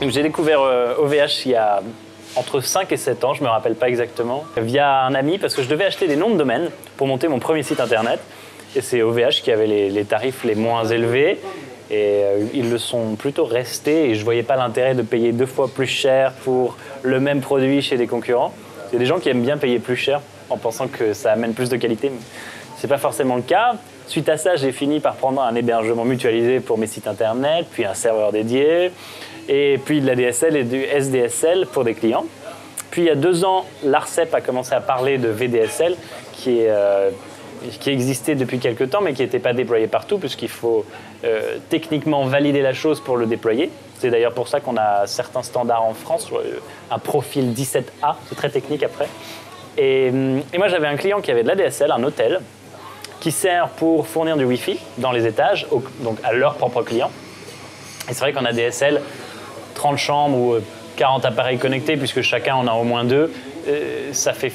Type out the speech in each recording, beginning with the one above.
J'ai découvert OVH il y a entre 5 et 7 ans, je ne me rappelle pas exactement, via un ami parce que je devais acheter des noms de domaine pour monter mon premier site internet. Et c'est OVH qui avait les tarifs les moins élevés. Et ils le sont plutôt restés et je ne voyais pas l'intérêt de payer 2 fois plus cher pour le même produit chez des concurrents. Il y a des gens qui aiment bien payer plus cher en pensant que ça amène plus de qualité, mais ce n'est pas forcément le cas. Suite à ça, j'ai fini par prendre un hébergement mutualisé pour mes sites internet, puis un serveur dédié, et puis de la DSL et du SDSL pour des clients. Puis il y a 2 ans, l'ARCEP a commencé à parler de VDSL, qui existait depuis quelques temps, mais qui n'était pas déployé partout, puisqu'il faut techniquement valider la chose pour le déployer. C'est d'ailleurs pour ça qu'on a certains standards en France, un profil 17A, c'est très technique après. Et moi, j'avais un client qui avait de l'ADSL, un hôtel, qui sert pour fournir du Wi-Fi dans les étages, donc à leurs propres clients. Et c'est vrai qu'en ADSL, 30 chambres ou 40 appareils connectés, puisque chacun en a au moins 2, ça fait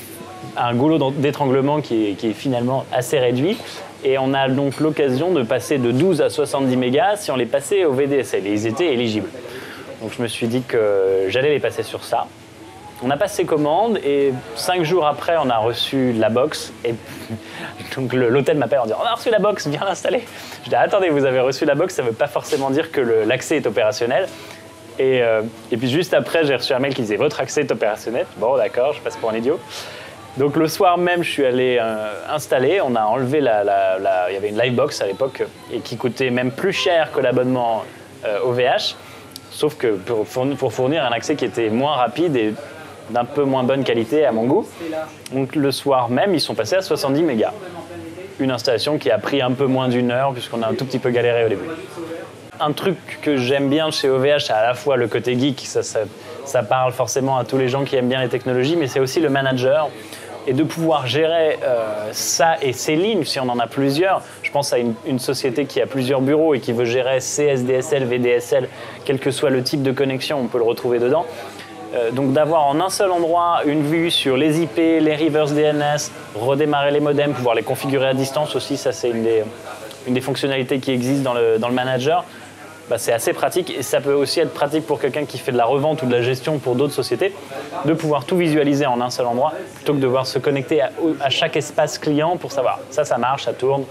un goulot d'étranglement qui est finalement assez réduit. Et on a donc l'occasion de passer de 12 à 70 mégas si on les passait au VDSL. Et ils étaient éligibles. Donc je me suis dit que j'allais les passer sur ça. On a passé commande et 5 jours après, on a reçu la box. Et donc l'hôtel m'appelle en disant « On a reçu la box, viens l'installer ». Je dis « Attendez, vous avez reçu la box, ça ne veut pas forcément dire que l'accès est opérationnel ». Et puis juste après, j'ai reçu un mail qui disait « Votre accès est opérationnel ». Bon, d'accord, je passe pour un idiot. Donc le soir même, je suis allé installer. On a enlevé il y avait une Livebox à l'époque et qui coûtait même plus cher que l'abonnement OVH. Sauf que pour fournir un accès qui était moins rapide et d'un peu moins bonne qualité à mon goût. Donc le soir même, ils sont passés à 70 mégas. Une installation qui a pris un peu moins d'1 heure puisqu'on a un tout petit peu galéré au début. Un truc que j'aime bien chez OVH, c'est à la fois le côté geek, ça parle forcément à tous les gens qui aiment bien les technologies, mais c'est aussi le manager. Et de pouvoir gérer ça et ces lignes, si on en a plusieurs. Je pense à une société qui a plusieurs bureaux et qui veut gérer CSDSL, VDSL, quel que soit le type de connexion, on peut le retrouver dedans. Donc d'avoir en un seul endroit une vue sur les IP, les reverse DNS, redémarrer les modems, pouvoir les configurer à distance aussi, ça c'est une des fonctionnalités qui existent dans le manager. Bah, c'est assez pratique et ça peut aussi être pratique pour quelqu'un qui fait de la revente ou de la gestion pour d'autres sociétés, de pouvoir tout visualiser en un seul endroit plutôt que de devoir se connecter à chaque espace client pour savoir ça marche, ça tourne.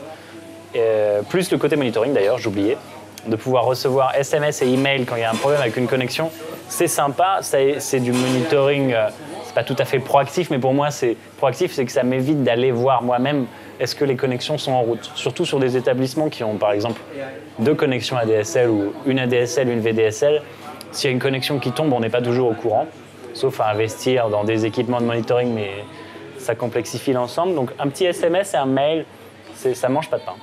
Plus le côté monitoring d'ailleurs, j'oubliais, de pouvoir recevoir SMS et email quand il y a un problème avec une connexion, c'est sympa, c'est du monitoring, c'est pas tout à fait proactif, mais pour moi c'est proactif, c'est que ça m'évite d'aller voir moi-même est-ce que les connexions sont en route. Surtout sur des établissements qui ont par exemple 2 connexions ADSL ou une ADSL, une VDSL. S'il y a une connexion qui tombe, on n'est pas toujours au courant, sauf à investir dans des équipements de monitoring, mais ça complexifie l'ensemble. Donc un petit SMS et un mail, ça mange pas de pain.